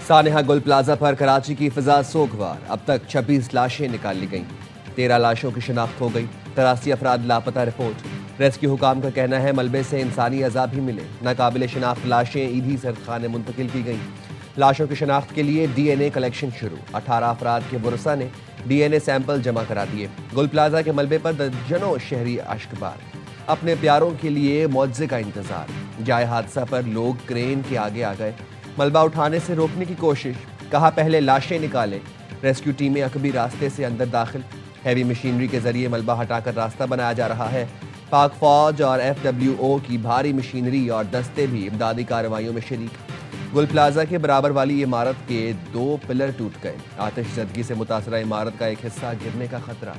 सानेहा गुल प्लाजा पर कराची की फिजा सोगवार। अब तक 26 लाशें निकाल ली गईं। 13 लाशों की शिनाख्त हो गई। 83 अफराद लापता रिपोर्ट। रेस्क्यू हुकाम का कहना है मलबे से इंसानी अज़ा भी मिले। नाकाबिल शिनाख्त लाशें ईदी सरखाने मुंतकिल की गईं। लाशों की शिनाख्त के लिए DNA कलेक्शन शुरू। 18 अफराद के बुरसा ने DNA सैंपल जमा करा दिए। गुल प्लाजा के मलबे पर दर्जनों शहरी अश्कबार। अपने प्यारों के लिए मुआवजे का इंतजार। जाए हादसा पर लोग क्रेन के आगे आ गए। मलबा उठाने से रोकने की कोशिश। कहा पहले लाशें निकालें। रेस्क्यू टीमें अकबी रास्ते से अंदर दाखिल। हैवी मशीनरी के जरिए मलबा हटाकर रास्ता बनाया जा रहा है। पाक फौज और FWO की भारी मशीनरी और दस्ते भी इमदादी कार्रवाइयों में शरीक। गुल प्लाजा के बराबर वाली इमारत के 2 पिलर टूट गए। आतिशज़दगी से मुतासरा इमारत का एक हिस्सा गिरने का खतरा।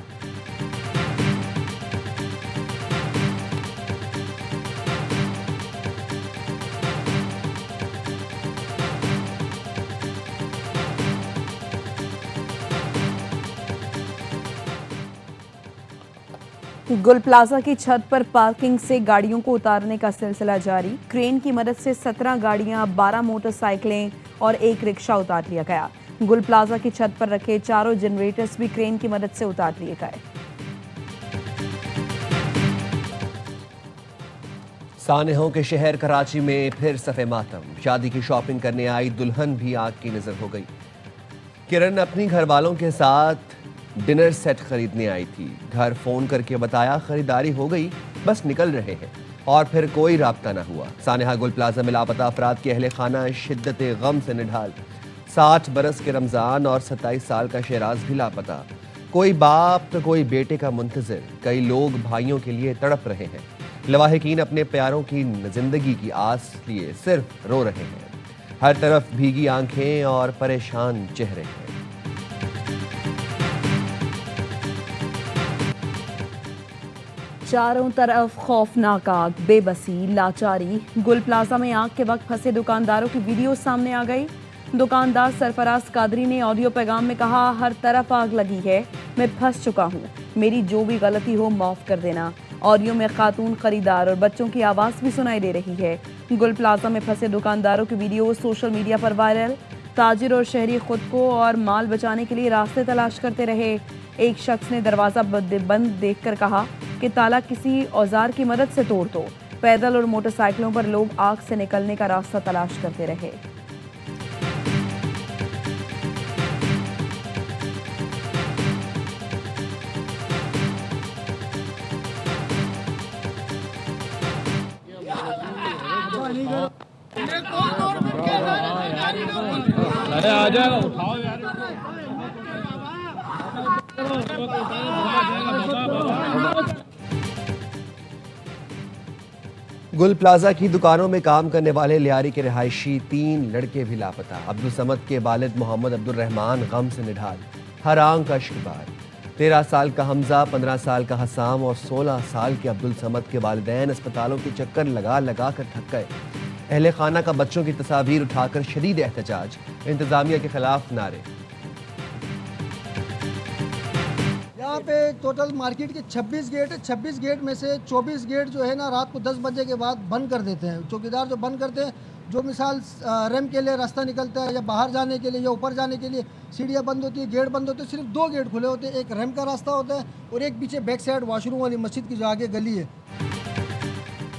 गुल प्लाजा की छत पर पार्किंग से गाड़ियों को उतारने का सिलसिला जारी। क्रेन की मदद से 17 गाड़ियां, 12 मोटरसाइकिलें और एक रिक्शा उतार लिया गया। गुल प्लाजा की छत पर रखे चारों जनरेटर्स भी क्रेन की मदद से उतार लिए गए। सानेहों के शहर कराची में फिर सफ़े मातम। शादी की शॉपिंग करने आई दुल्हन भी आग की नजर हो गई। किरण अपनी घर वालों के साथ डिनर सेट खरीदने आई थी। घर फोन करके बताया खरीदारी हो गई, बस निकल रहे हैं, और फिर कोई राब्ता न हुआ। सानेहा गुल प्लाजा में लापता अफराद के अहले खाना शिद्दत गम से निढाल। 60 बरस के रमजान और 27 साल का शेराज भी लापता। कोई बाप तो कोई बेटे का मुंतजिर। कई लोग भाइयों के लिए तड़प रहे हैं। लवाहिकीन अपने प्यारों की जिंदगी की आस लिए सिर्फ रो रहे हैं। हर तरफ भीगी आंखें और परेशान चेहरे हैं। चारों तरफ खौफनाक आग, बेबसी, लाचारी। गुल प्लाजा में आग के वक्त फंसे दुकानदारों की वीडियो सामने आ गई। दुकानदार सरफराज कादरी ने ऑडियो पैगाम में कहा, हर तरफ आग लगी है, मैं फंस चुका हूँ, मेरी जो भी गलती हो माफ कर देना। ऑडियो में खातून खरीदार और बच्चों की आवाज़ भी सुनाई दे रही है। गुल प्लाजा में फंसे दुकानदारों की वीडियो सोशल मीडिया पर वायरल। ताजिर और शहरी खुद को और माल बचाने के लिए रास्ते तलाश करते रहे। एक शख्स ने दरवाज़ा बंद देखकर कहा कि ताला किसी औजार की मदद से तोड़ दो। पैदल और मोटरसाइकिलों पर लोग आग से निकलने का रास्ता तलाश करते रहे। अरे आ जाएगा, उठाओ यार। गुल प्लाजा की दुकानों में काम करने वाले लियारी के रिहायशी 3 लड़के भी लापता। अब्दुल समद के वालिद मोहम्मद अब्दुल रहमान गम से निढाल। हर आंख का शिकार। 13 साल का हमजा, 15 साल का हसाम और 16 साल के अब्दुल समद के वालिदैन अस्पतालों के चक्कर लगा लगा कर थक गए। अहले खाना का बच्चों की तस्वीर उठाकर शदीद एहतजाज। इंतजामिया के खिलाफ नारे। यहाँ पे टोटल मार्केट के 26 गेट है। 26 गेट में से 24 गेट जो है ना रात को 10 बजे के बाद बंद कर देते हैं। चौकीदार जो बंद करते हैं, जो मिसाल रेम के लिए रास्ता निकलता है या बाहर जाने के लिए या ऊपर जाने के लिए सीढ़ियाँ बंद होती है, गेट बंद होते हैं। सिर्फ 2 गेट खुले होते हैं। एक रेम का रास्ता होता है और एक पीछे बैक साइड वॉशरूम वाली मस्जिद की जो आगे गली है।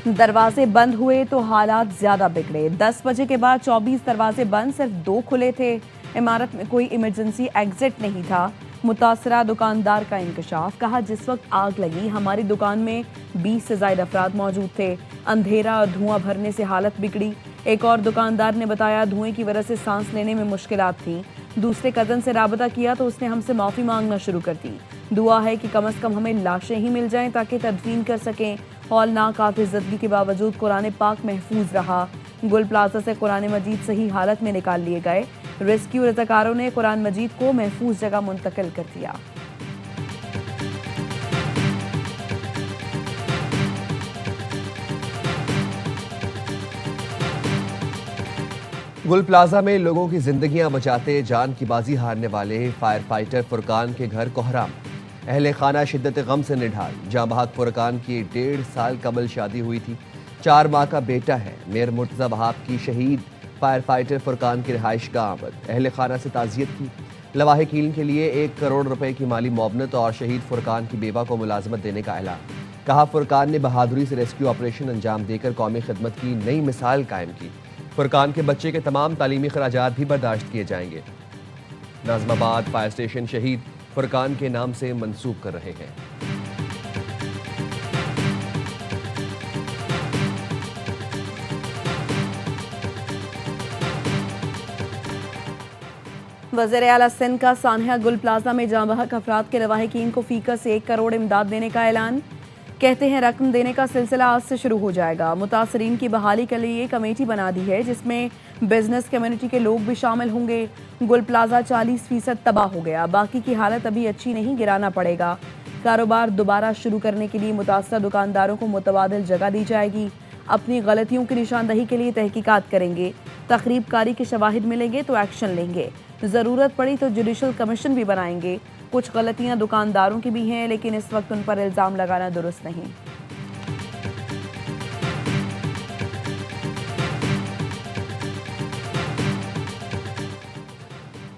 दरवाजे बंद हुए तो हालात ज्यादा बिगड़े। 10 बजे के बाद 24 दरवाजे बंद, सिर्फ 2 खुले थे। इमारत में कोई इमरजेंसी एग्जिट नहीं था। मुतासरा दुकानदार का इंकशाफ। कहा, जिस वक्त आग लगी हमारी दुकान में 20 से ज्यादा अफराद मौजूद थे। अंधेरा और धुआं भरने से हालत बिगड़ी। एक और दुकानदार ने बताया, धुएं की वजह से सांस लेने में मुश्किलात थी। दूसरे कज़न से राबता किया तो उसने हमसे माफ़ी मांगना शुरू कर दी। दुआ है कि कम से कम हमें लाशें ही मिल जाएं ताकि तदफीन कर सकें। हौलनाक आतिशज़दगी के बावजूद कुरान पाक महफूज रहा। गुल प्लाजा से कुरान मजीद सही हालत में निकाल लिए गए। रेस्क्यू रज़ाकारों ने कुरान मजीद को महफूज जगह मुंतकिल कर दिया। गुल प्लाजा में लोगों की जिंदगियां बचाते जान की बाजी हारने वाले फायर फाइटर फुरकान के घर कोहराम। अहले खाना शिद्दत गम से निढाल। जाँ बहाक फुरकान की 1.5 साल कबल शादी हुई थी। 4 माह का बेटा है। मेयर मुर्तज़ा वहाब की शहीद फायर फाइटर फुरकान की रिहाइश गाह आमद, अहल खाना से ताज़ियत की। लवाहिकीन के लिए 1 करोड़ रुपए की माली मुआवनत और शहीद फुरकान की बेवा को मुलाजमत देने का ऐलान। कहा, फुरकान ने बहादुरी से रेस्क्यू ऑपरेशन अंजाम देकर कौमी खिदमत की नई मिसाल कायम की। फुरकान के बच्चे के तमाम तालीमी खराजात भी बर्दाश्त किए जाएंगे। नाज़िमाबाद फायर स्टेशन शहीद फुरकान के नाम से मंसूब कर रहे हैं। वज़ीर आला सिंध का सानिया गुल प्लाजा में जाँ बहक अफराद के लवाहिकीन को फीका से 1 करोड़ इमदाद देने का ऐलान। कहते हैं रकम देने का सिलसिला आज से शुरू हो जाएगा। मुतासरीन की बहाली के लिए कमेटी बना दी है जिसमें बिजनेस कम्युनिटी के लोग भी शामिल होंगे। गुल प्लाजा 40% तबाह हो गया, बाकी की हालत अभी अच्छी नहीं, गिराना पड़ेगा। कारोबार दोबारा शुरू करने के लिए मुतासरा दुकानदारों को मुतबादिल जगह दी जाएगी। अपनी गलतियों की निशानदही के लिए तहकीकात करेंगे। तखरीबकारी के शवाहिद मिलेंगे तो एक्शन लेंगे। ज़रूरत पड़ी तो जुडिशल कमीशन भी बनाएंगे। कुछ गलतियां दुकानदारों की भी हैं, लेकिन इस वक्त उन पर इल्ज़ाम लगाना दुरुस्त नहीं।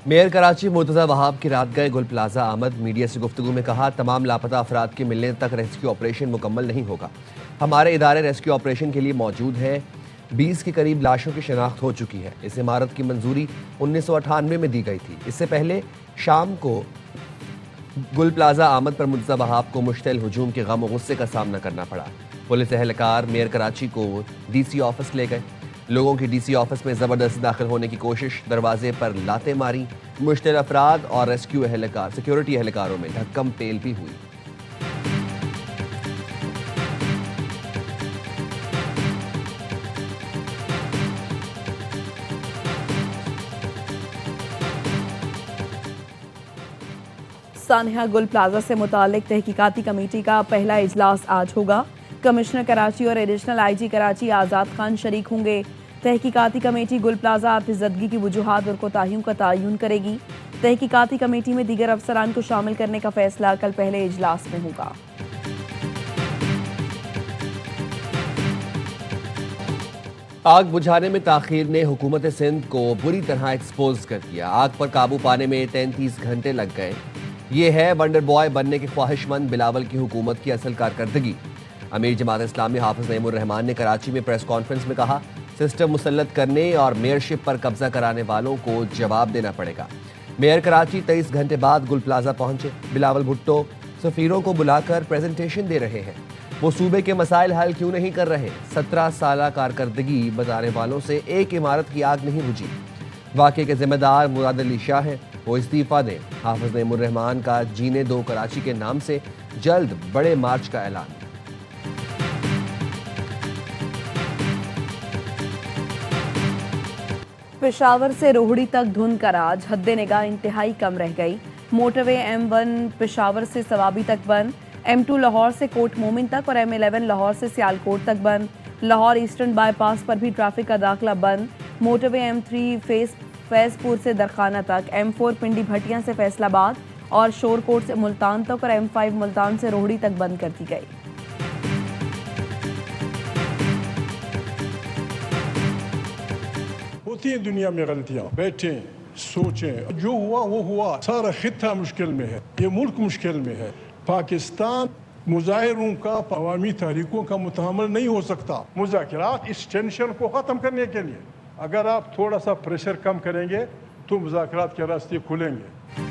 मेयर कराची मुर्तज़ा वहाब की रात गए गुल प्लाजा आमद। मीडिया से गुफ्तगू में कहा, तमाम लापता अफराद के मिलने तक रेस्क्यू ऑपरेशन मुकम्मल नहीं होगा। हमारे इदारे रेस्क्यू ऑपरेशन के लिए मौजूद हैं। 20 के करीब लाशों की शिनाख्त हो चुकी है। इस इमारत की मंजूरी 1998 में दी गई थी। इससे पहले शाम को गुल प्लाजा आमद पर मुर्तज़ा वहाब को मुश्तइल हुजूम के गम और गुस्से का सामना करना पड़ा। पुलिस एहलकार मेयर कराची को DC ऑफिस ले गए। लोगों की DC ऑफिस में ज़बरदस्ती दाखिल होने की कोशिश, दरवाजे पर लाते मारी। मुश्तइल अफराद और रेस्क्यू एहलकार, सिक्योरिटी एहलकारों में धक्कम पेल भी हुई। सानिया गुल प्लाजा से मुतालिक तहकीकाती कमेटी का पहला इजलास आज होगा। कमिश्नर कराची और एडिशनल IG कराची आज़ाद खान शरीक होंगे। तहकीकाती कमेटी गुल प्लाजा आतिशदगी की वजूहात और कोताहियों का तयन करेगी। तहकीकाती कमेटी में दीगर अफसरान को शामिल करने का फैसला कल पहले इजलास में होगा। आग बुझाने में ताखीर ने हुकूमत सिंध को बुरी तरह एक्सपोज कर दिया। आग पर काबू पाने में 33 घंटे लग गए। ये है वंडर बॉय बनने के ख्वाहिशमंद बिलावल की हुकूमत की असल कारकर्दगी। अमीर जमात इस्लामी हाफिज नईमुर रहमान ने कराची में प्रेस कॉन्फ्रेंस में कहा, सिस्टम मुसल्लत करने और मेयरशिप पर कब्जा कराने वालों को जवाब देना पड़ेगा। मेयर कराची 23 घंटे बाद गुल प्लाजा पहुंचे। बिलावल भुट्टो सफीरों को बुलाकर प्रेजेंटेशन दे रहे हैं। वो सूबे के मसाइल हल क्यों नहीं कर रहे? 17 साल कारकर्दगी बताने वालों से एक इमारत की आग नहीं बुझी। वाक़े के जिम्मेदार मुराद अली शाह हैं, वो इस्तीफा दें। हाफिज नईमुर रहमान का जीने दो कराची के नाम से जल्द बड़े मार्च का ऐलान। पेशावर से रोहड़ी तक धुंध का राज, हद्दे निगाह इंतहाई कम रह गई। मोटरवे M1 पेशावर से सवाबी तक बंद, M2 लाहौर से कोट मोमिन तक और M11 लाहौर से सियालकोट तक बंद। लाहौर ईस्टर्न बाईपास पर भी ट्रैफिक का दाखिला बंद। मोटरवे M3 फैजपुर से दरखाना तक, M4 पिंडी भटिया से फैसलाबाद और शोरकोट से मुल्तान तक और M5 मुल्तान से रोहड़ी तक बंद कर दी गई। होती है दुनिया में गलतियां, बैठें सोचें, जो हुआ वो हुआ। सारा खित्ता मुश्किल में है, ये मुल्क मुश्किल में है। पाकिस्तान मुजाहिरों का, अवामी तहरीकों का मुतहम्मिल नहीं हो सकता। मुज़ाकरात इस टेंशन को ख़त्म करने के लिए अगर आप थोड़ा सा प्रेशर कम करेंगे तो मुज़ाकरात के रास्ते खुलेंगे।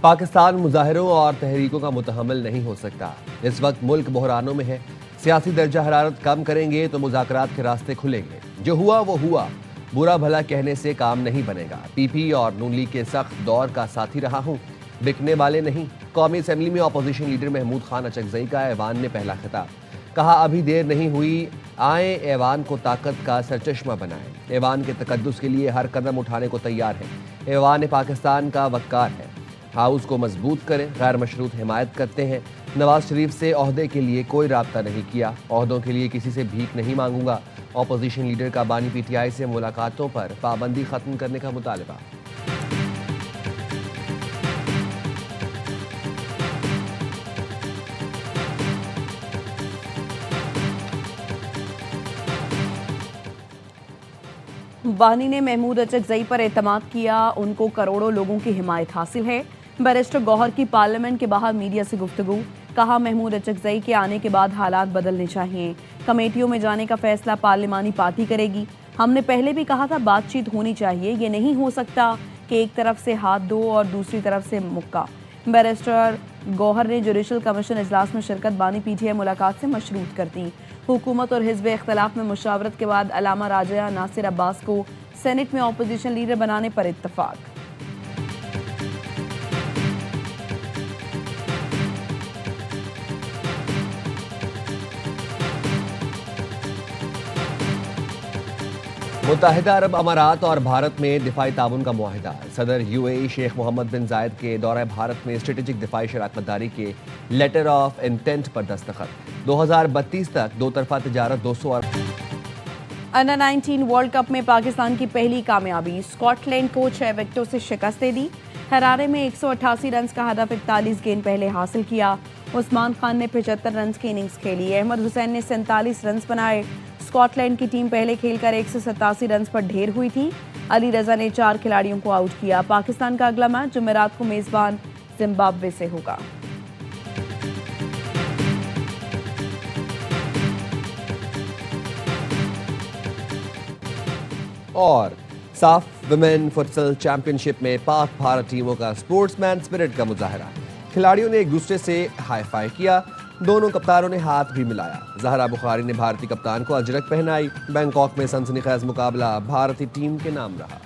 पाकिस्तान मुजाहिरों और तहरीकों का मुतहम्मिल नहीं हो सकता। इस वक्त मुल्क बहरानों में है। सियासी दर्जा हरारत कम करेंगे तो मुज़ाकरात के रास्ते खुलेंगे। जो हुआ वो हुआ, बुरा भला कहने से काम नहीं बनेगा। PP और नून लीग के सख्त दौर का साथी रहा हूँ, बिकने वाले नहीं। कौमी असम्बली में अपोजिशन लीडर महमूद खान अचकजई का ऐवान ने पहला खिताब। कहा, अभी देर नहीं हुई, आए ऐवान को ताकत का सरचश्मा बनाएं। ऐवान के तकद्दुस के लिए हर कदम उठाने को तैयार है। ऐवान पाकिस्तान का वक्कार है। हाउस को मजबूत करें। गैर मशरूत हिमायत करते हैं। नवाज शरीफ से ओहदे के लिए कोई राब्ता नहीं किया। ओहदों के लिए किसी से भीख नहीं मांगूंगा। अपोजिशन लीडर का बानी PTI से मुलाकातों पर पाबंदी खत्म करने का मुतालबा। वानी ने महमूद अचकजई पर एतमाद किया, उनको करोड़ों लोगों की हिमायत हासिल है। बैरिस्टर गौहर की पार्लियामेंट के बाहर मीडिया से गुफ्तगू, कहा महमूद अचकजई के आने के बाद हालात बदलने चाहिए। कमेटियों में जाने का फैसला पार्लिमानी पार्टी करेगी। हमने पहले भी कहा था बातचीत होनी चाहिए, ये नहीं हो सकता कि एक तरफ से हाथ दो और दूसरी तरफ से मुक्का। बैरिस्टर गौहर ने जुडिशल कमीशन इजलास में शिरकत बानी पीटीआई मुलाकात से मशरूत कर दी। हुकूमत और हिज़्ब इख्तलाफ में मुशावरत के बाद अलामा राजा नासिर अब्बास को सेनेट में अपोजिशन लीडर बनाने पर इत्तफाक। मुत्तहिदा अरब अमारात और भारत में दिफाई ताउन का मुआहिदा। सदर यूएई शेख मोहम्मद बिन जायद के दौरे भारत में स्ट्रेटेजिक दिफाई शराकतदारी के लेटर ऑफ इंटेंट पर दस्तखत। 2032 तक दो तरफा तजारत 200 अरब। अंडर 19 वर्ल्ड कप में पाकिस्तान की पहली कामयाबी, स्कॉटलैंड को 6 विकेटों से शिकस्त दे दी। हरारे में 188 रन का हदफ 41 गेंद पहले हासिल किया। उस्मान खान ने 75 रन की इनिंग्स खेली। अहमद हुसैन ने 47 रन बनाए। स्कॉटलैंड की टीम पहले खेलकर 187 रन पर ढेर हुई थी। अली रजा ने 4 खिलाड़ियों को आउट किया। पाकिस्तान का अगला मैच जुमेरात को मेजबान जिम्बाब्वे से होगा। और साफ वुमेन फुटसल चैंपियनशिप में पाक भारत टीमों का स्पोर्ट्समैन स्पिरिट का मुजाहरा। खिलाड़ियों ने एक दूसरे से हाई फाई किया, दोनों कप्तानों ने हाथ भी मिलाया। जहरा बुखारी ने भारतीय कप्तान को अजरक पहनाई। बैंकॉक में सनसनीखेज मुकाबला भारतीय टीम के नाम रहा।